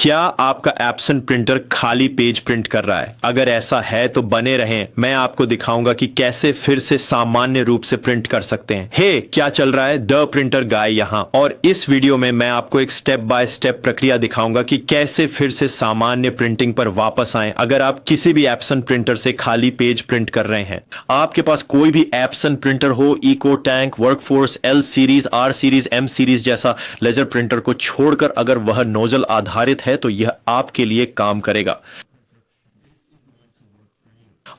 क्या आपका Epson printer खाली पेज प्रिंट कर रहा है? अगर ऐसा है तो बने रहें, मैं आपको दिखाऊंगा कि कैसे फिर से सामान्य रूप से प्रिंट कर सकते हैं। हे, क्या चल रहा है? द प्रिंटर गाय यहां, और इस वीडियो में मैं आपको एक स्टेप बाय स्टेप प्रक्रिया दिखाऊंगा कि कैसे फिर से सामान्य प्रिंटिंग पर वापस आए अगर आप किसी भी एप्सन प्रिंटर से खाली पेज प्रिंट कर रहे हैं। आपके पास कोई भी एप्सन प्रिंटर हो, eco tank, workforce, L series, R series, M series जैसा लेजर प्रिंटर को छोड़कर अगर वह नोजल आधारित है तो यह आपके लिए काम करेगा।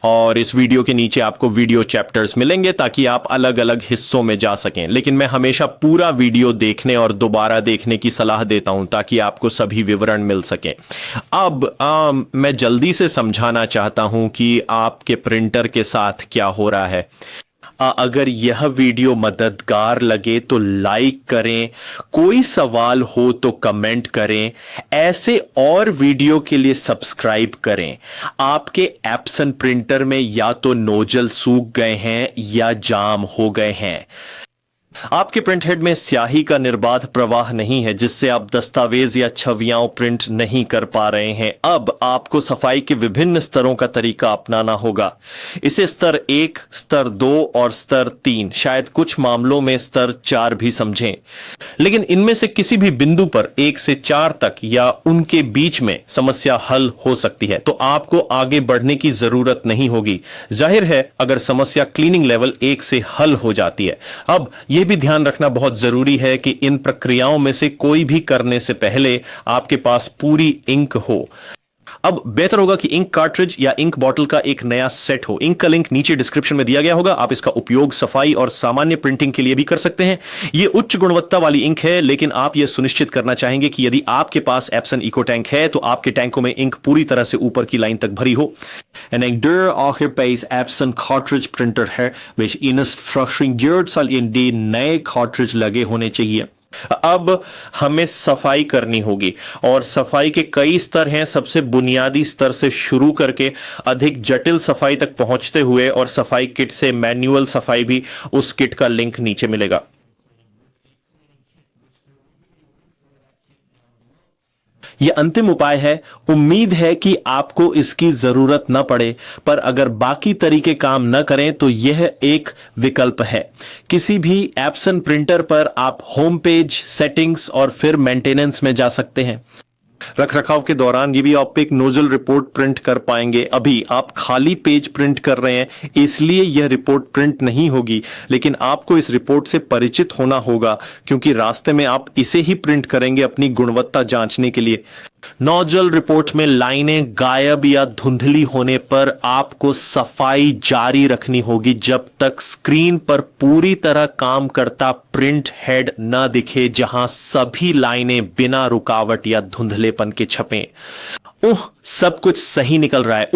और इस वीडियो के नीचे आपको वीडियो चैप्टर्स मिलेंगे ताकि आप अलग अलग हिस्सों में जा सकें, लेकिन मैं हमेशा पूरा वीडियो देखने और दोबारा देखने की सलाह देता हूं ताकि आपको सभी विवरण मिल सके। अब मैं जल्दी से समझाना चाहता हूं कि आपके प्रिंटर के साथ क्या हो रहा है। अगर यह वीडियो मददगार लगे तो लाइक करें, कोई सवाल हो तो कमेंट करें, ऐसे और वीडियो के लिए सब्सक्राइब करें। आपके एप्सन प्रिंटर में या तो नोजल सूख गए हैं या जाम हो गए हैं। आपके प्रिंट हेड में स्याही का निर्बाध प्रवाह नहीं है जिससे आप दस्तावेज या छवियां प्रिंट नहीं कर पा रहे हैं। अब आपको सफाई के विभिन्न स्तरों का तरीका अपनाना होगा। इसे स्तर 1, स्तर 2 और स्तर 3, शायद कुछ मामलों में स्तर 4 भी समझें, लेकिन इनमें से किसी भी बिंदु पर 1 से 4 तक या उनके बीच में समस्या हल हो सकती है, तो आपको आगे बढ़ने की जरूरत नहीं होगी। जाहिर है अगर समस्या क्लीनिंग लेवल 1 से हल हो जाती है। अब यह भी ध्यान रखना बहुत जरूरी है कि इन प्रक्रियाओं में से कोई भी करने से पहले आपके पास पूरी इंक हो। अब बेहतर होगा कि इंक कार्ट्रिज या इंक बॉटल का एक नया सेट हो। इंक का लिंक नीचे डिस्क्रिप्शन में दिया गया होगा। आप इसका उपयोग सफाई और सामान्य प्रिंटिंग के लिए भी कर सकते हैं। यह उच्च गुणवत्ता वाली इंक है, लेकिन आप यह सुनिश्चित करना चाहेंगे कि यदि आपके पास एप्सन इको टैंक है तो आपके टैंकों में इंक पूरी तरह से ऊपर की लाइन तक भरी हो। En ik deur Europees Epson cartridge printer है which इनस फ्रस्ट्रिंग साल इन डी नए कार्ट्रिज लगे होने चाहिए। अब हमें सफाई करनी होगी और सफाई के कई स्तर हैं, सबसे बुनियादी स्तर से शुरू करके अधिक जटिल सफाई तक पहुंचते हुए, और सफाई किट से मैन्युअल सफाई भी। उस किट का लिंक नीचे मिलेगा। यह अंतिम उपाय है। उम्मीद है कि आपको इसकी जरूरत न पड़े, पर अगर बाकी तरीके काम न करें तो यह एक विकल्प है। किसी भी एप्सन प्रिंटर पर आप होम पेज, सेटिंग्स और फिर मेंटेनेंस में जा सकते हैं। रखरखाव के दौरान ये भी आप एक नोजल रिपोर्ट प्रिंट कर पाएंगे। अभी आप खाली पेज प्रिंट कर रहे हैं इसलिए यह रिपोर्ट प्रिंट नहीं होगी, लेकिन आपको इस रिपोर्ट से परिचित होना होगा क्योंकि रास्ते में आप इसे ही प्रिंट करेंगे अपनी गुणवत्ता जांचने के लिए। नोजल रिपोर्ट में लाइनें गायब या धुंधली होने पर आपको सफाई जारी रखनी होगी जब तक स्क्रीन पर पूरी तरह काम करता प्रिंट हेड न दिखे जहां सभी लाइनें बिना रुकावट या धुंधलेपन के छपें। सब कुछ सही निकल रहा है।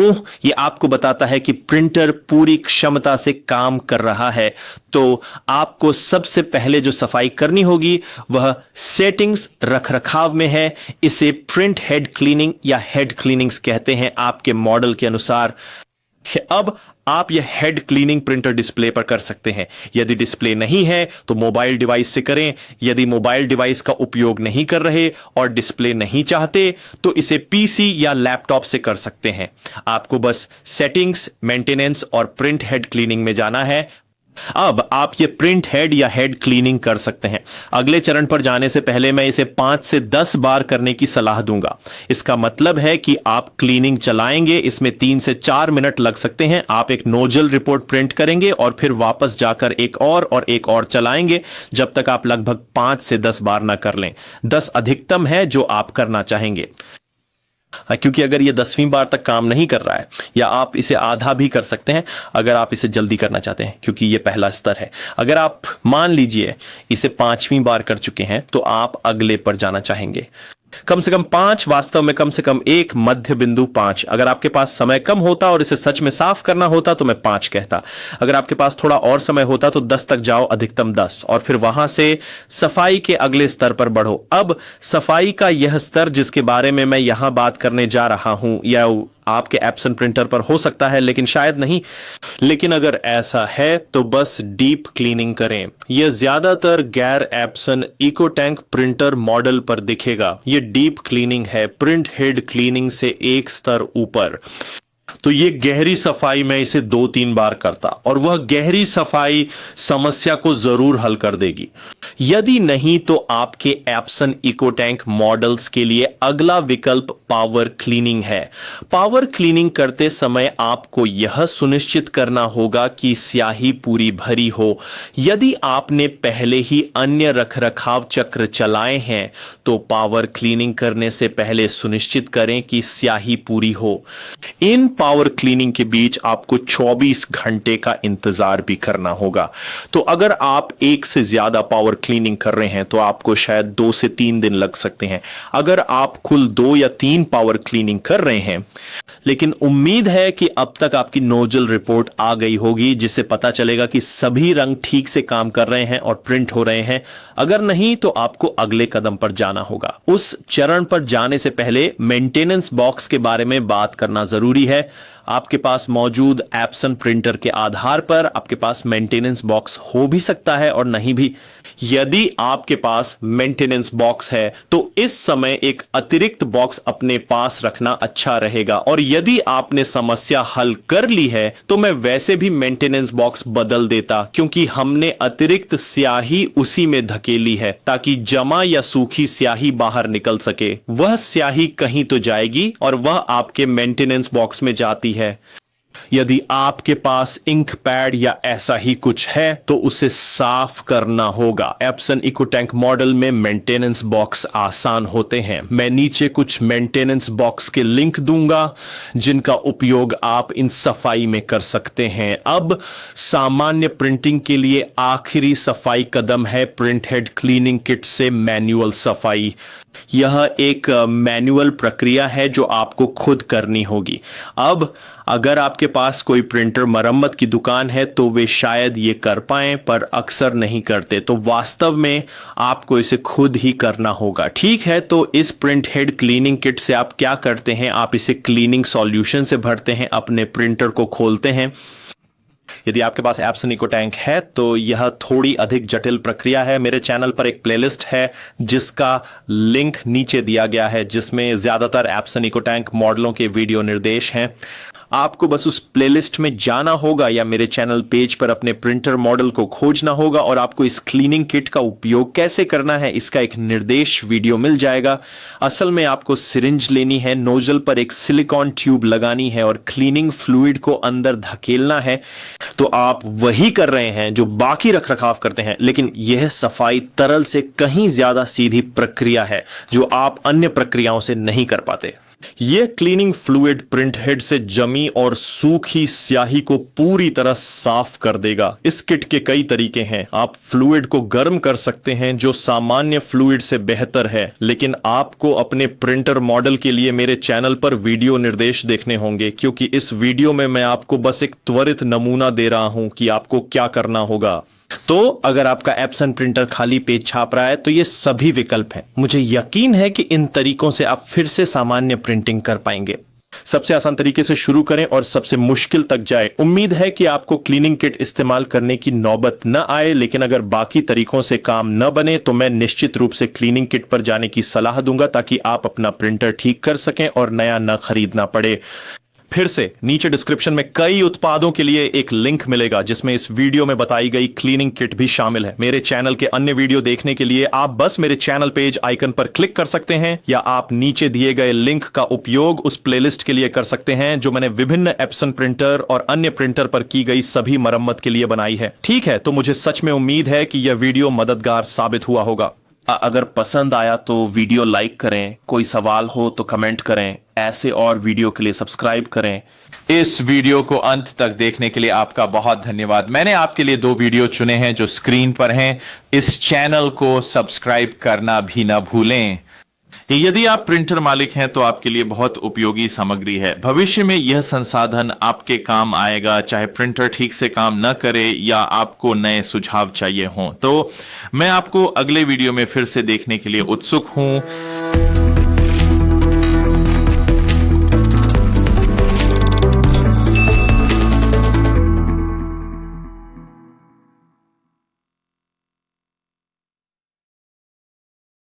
ये आपको बताता है कि प्रिंटर पूरी क्षमता से काम कर रहा है। तो आपको सबसे पहले जो सफाई करनी होगी वह सेटिंग्स रखरखाव में है। इसे प्रिंट हेड क्लीनिंग या हेड क्लीनिंग्स कहते हैं आपके मॉडल के अनुसार। अब आप यह हेड क्लीनिंग प्रिंटर डिस्प्ले पर कर सकते हैं। यदि डिस्प्ले नहीं है तो मोबाइल डिवाइस से करें। यदि मोबाइल डिवाइस का उपयोग नहीं कर रहे और डिस्प्ले नहीं चाहते तो इसे पीसी या लैपटॉप से कर सकते हैं। आपको बस सेटिंग्स, मेंटेनेंस और प्रिंट हेड क्लीनिंग में जाना है। अब आप ये प्रिंट हेड या हेड क्लीनिंग कर सकते हैं। अगले चरण पर जाने से पहले मैं इसे 5 से 10 बार करने की सलाह दूंगा। इसका मतलब है कि आप क्लीनिंग चलाएंगे, इसमें 3 से 4 मिनट लग सकते हैं। आप एक नोजल रिपोर्ट प्रिंट करेंगे और फिर वापस जाकर एक और चलाएंगे जब तक आप लगभग 5 से 10 बार ना कर लें। 10 अधिकतम है जो आप करना चाहेंगे, क्योंकि अगर ये 10वीं बार तक काम नहीं कर रहा है, या आप इसे आधा भी कर सकते हैं अगर आप इसे जल्दी करना चाहते हैं, क्योंकि ये पहला स्तर है। अगर आप मान लीजिए इसे 5वीं बार कर चुके हैं तो आप अगले पर जाना चाहेंगे। कम से कम 5, वास्तव में कम से कम एक मध्य बिंदु 5। अगर आपके पास समय कम होता और इसे सच में साफ करना होता तो मैं 5 कहता। अगर आपके पास थोड़ा और समय होता तो 10 तक जाओ, अधिकतम 10, और फिर वहां से सफाई के अगले स्तर पर बढ़ो। अब सफाई का यह स्तर जिसके बारे में मैं यहां बात करने जा रहा हूं, या आपके एप्सन प्रिंटर पर हो सकता है, लेकिन शायद नहीं। लेकिन अगर ऐसा है तो बस डीप क्लीनिंग करें। यह ज्यादातर गैर एप्सन इकोटैंक प्रिंटर मॉडल पर दिखेगा। यह डीप क्लीनिंग है, प्रिंट हेड क्लीनिंग से एक स्तर ऊपर। तो ये गहरी सफाई मैं इसे 2-3 बार करता, और वह गहरी सफाई समस्या को जरूर हल कर देगी। यदि नहीं तो आपके एप्सन इकोटैंक मॉडल्स के लिए अगला विकल्प पावर क्लीनिंग है। पावर क्लीनिंग करते समय आपको यह सुनिश्चित करना होगा कि स्याही पूरी भरी हो। यदि आपने पहले ही अन्य रखरखाव चक्र चलाए हैं तो पावर क्लीनिंग करने से पहले सुनिश्चित करें कि स्याही पूरी हो। इन पावर क्लीनिंग के बीच आपको 24 घंटे का इंतजार भी करना होगा। तो अगर आप एक से ज्यादा पावर क्लीनिंग कर रहे हैं तो आपको शायद 2 से 3 दिन लग सकते हैं। अगर आप कुल 2 या 3 पावर क्लीनिंग कर रहे हैं, लेकिन उम्मीद है कि अब तक आपकी नोजल रिपोर्ट आ गई होगी, जिससे पता चलेगा कि सभी रंग ठीक से काम कर रहे हैं और प्रिंट हो रहे हैं। अगर नहीं तो आपको अगले कदम पर जाना होगा। उस चरण पर जाने से पहले मेंटेनेंस बॉक्स के बारे में बात करना जरूरी है। आपके पास मौजूद एप्सन प्रिंटर के आधार पर आपके पास मेंटेनेंस बॉक्स हो भी सकता है और नहीं भी। यदि आपके पास मेंटेनेंस बॉक्स है तो इस समय एक अतिरिक्त बॉक्स अपने पास रखना अच्छा रहेगा, और यदि आपने समस्या हल कर ली है तो मैं वैसे भी मेंटेनेंस बॉक्स बदल देता, क्योंकि हमने अतिरिक्त स्याही उसी में धकेली है ताकि जमा या सूखी स्याही बाहर निकल सके। वह स्याही कहीं तो जाएगी और वह आपके मेंटेनेंस बॉक्स में जाती है। यदि आपके पास इंक पैड या ऐसा ही कुछ है तो उसे साफ करना होगा। एप्सन इकोटैंक मॉडल में मेंटेनेंस बॉक्स आसान होते हैं। मैं नीचे कुछ मेंटेनेंस बॉक्स के लिंक दूंगा जिनका उपयोग आप इन सफाई में कर सकते हैं। अब सामान्य प्रिंटिंग के लिए आखिरी सफाई कदम है प्रिंट हेड क्लीनिंग किट से मैन्युअल सफाई। यह एक मैनुअल प्रक्रिया है जो आपको खुद करनी होगी। अब अगर आपके पास कोई प्रिंटर मरम्मत की दुकान है तो वे शायद ये कर पाएं, पर अक्सर नहीं करते। तो वास्तव में आपको इसे खुद ही करना होगा। ठीक है, तो इस प्रिंट हेड क्लीनिंग किट से आप क्या करते हैं? आप इसे क्लीनिंग सॉल्यूशन से भरते हैं, अपने प्रिंटर को खोलते हैं। यदि आपके पास एप्सन इकोटैंक है तो यह थोड़ी अधिक जटिल प्रक्रिया है। मेरे चैनल पर एक प्लेलिस्ट है जिसका लिंक नीचे दिया गया है, जिसमें ज्यादातर एप्सन इकोटैंक मॉडलों के वीडियो निर्देश हैं। आपको बस उस प्लेलिस्ट में जाना होगा या मेरे चैनल पेज पर अपने प्रिंटर मॉडल को खोजना होगा और आपको इस क्लीनिंग किट का उपयोग कैसे करना है इसका एक निर्देश वीडियो मिल जाएगा। असल में आपको सिरिंज लेनी है, नोजल पर एक सिलिकॉन ट्यूब लगानी है और क्लीनिंग फ्लूइड को अंदर धकेलना है। तो आप वही कर रहे हैं जो बाकी रखरखाव करते हैं, लेकिन यह सफाई तरल से कहीं ज्यादा सीधी प्रक्रिया है जो आप अन्य प्रक्रियाओं से नहीं कर पाते। यह क्लीनिंग फ्लूइड प्रिंट हेड से जमी और सूखी स्याही को पूरी तरह साफ कर देगा। इस किट के कई तरीके हैं। आप फ्लूइड को गर्म कर सकते हैं जो सामान्य फ्लूइड से बेहतर है, लेकिन आपको अपने प्रिंटर मॉडल के लिए मेरे चैनल पर वीडियो निर्देश देखने होंगे, क्योंकि इस वीडियो में मैं आपको बस एक त्वरित नमूना दे रहा हूं कि आपको क्या करना होगा। तो अगर आपका एप्सन प्रिंटर खाली पेज छाप रहा है तो ये सभी विकल्प हैं। मुझे यकीन है कि इन तरीकों से आप फिर से सामान्य प्रिंटिंग कर पाएंगे। सबसे आसान तरीके से शुरू करें और सबसे मुश्किल तक जाए। उम्मीद है कि आपको क्लीनिंग किट इस्तेमाल करने की नौबत न आए, लेकिन अगर बाकी तरीकों से काम न बने तो मैं निश्चित रूप से क्लीनिंग किट पर जाने की सलाह दूंगा ताकि आप अपना प्रिंटर ठीक कर सकें और नया न खरीदना पड़े। फिर से नीचे डिस्क्रिप्शन में कई उत्पादों के लिए एक लिंक मिलेगा जिसमें इस वीडियो में बताई गई क्लीनिंग किट भी शामिल है। मेरे चैनल के अन्य वीडियो देखने के लिए आप बस मेरे चैनल पेज आइकन पर क्लिक कर सकते हैं, या आप नीचे दिए गए लिंक का उपयोग उस प्लेलिस्ट के लिए कर सकते हैं जो मैंने विभिन्न एप्सन प्रिंटर और अन्य प्रिंटर पर की गई सभी मरम्मत के लिए बनाई है। ठीक है, तो मुझे सच में उम्मीद है कि यह वीडियो मददगार साबित हुआ होगा। अगर पसंद आया तो वीडियो लाइक करें, कोई सवाल हो तो कमेंट करें, ऐसे और वीडियो के लिए सब्सक्राइब करें। इस वीडियो को अंत तक देखने के लिए आपका बहुत धन्यवाद। मैंने आपके लिए 2 वीडियो चुने हैं जो स्क्रीन पर हैं। इस चैनल को सब्सक्राइब करना भी ना भूलें। यदि आप प्रिंटर मालिक हैं तो आपके लिए बहुत उपयोगी सामग्री है। भविष्य में यह संसाधन आपके काम आएगा, चाहे प्रिंटर ठीक से काम न करे या आपको नए सुझाव चाहिए हों। तो मैं आपको अगले वीडियो में फिर से देखने के लिए उत्सुक हूं।